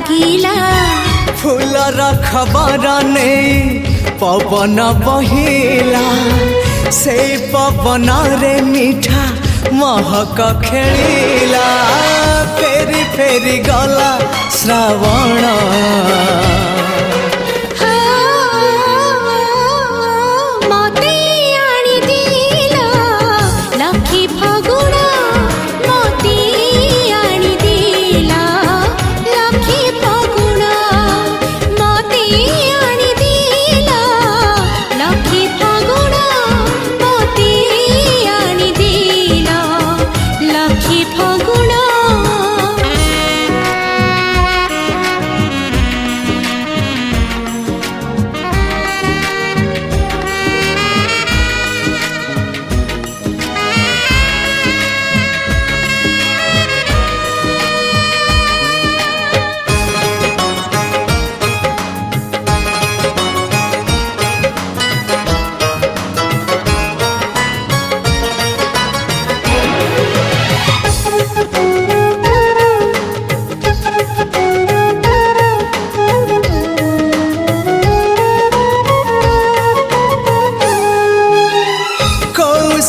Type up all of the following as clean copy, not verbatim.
लागिला फूलर खबर नहीं पवन बहिला से पवन रे मीठा महक खेलिला फेरी फेरी गला श्रावण मते आनी दिला लखी फगुण मते आनी दिला लखी फगुण मते आनी दिला लखी फगुण मते आनी दिला लखी फगुण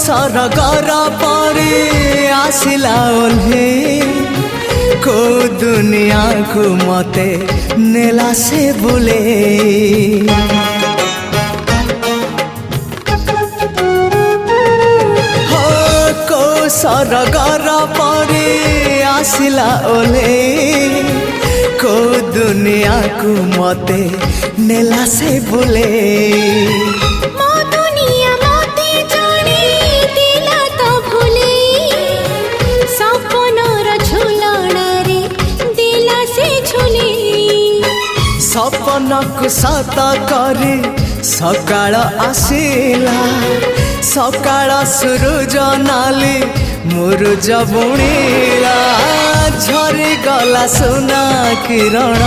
सरगर परी आसिला ओल्हे को दुनिया को मते नेला से बुले हो को सरगर परी आसिला ओल्हे को दुनिया को मते नेला से बुले सपनक सत करी सकाळ आसिला सकाळ सूरज नाली मुरुज बुणिला झरी गला सुना किरण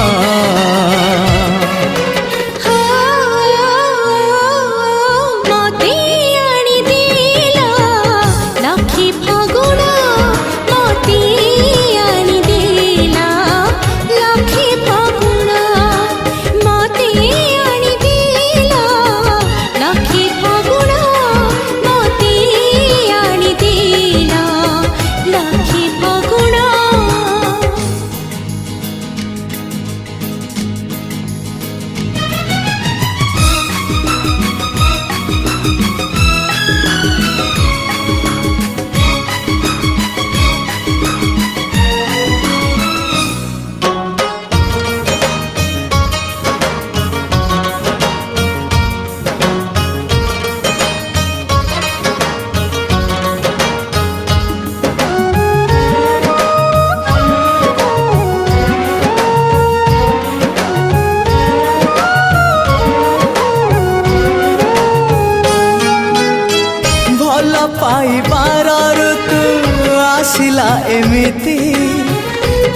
पाइबार ऋतु आसिला एमिति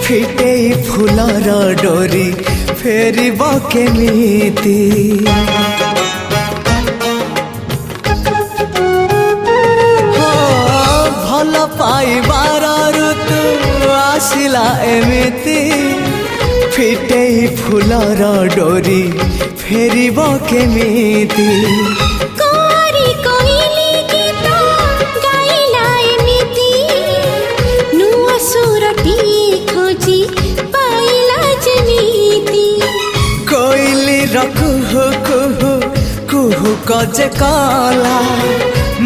फिटे फूलर डोरी फेरिब केमिति भल पाइबार ऋतु आसिला एमिति फिटे फूलर डोरी फेरिब केमिति कुहु कुहु कुहु कजे काला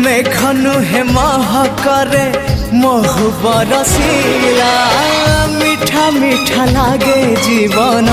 मेघनु हे महकरे महु बरसिला मीठा मीठा लागे जीवन।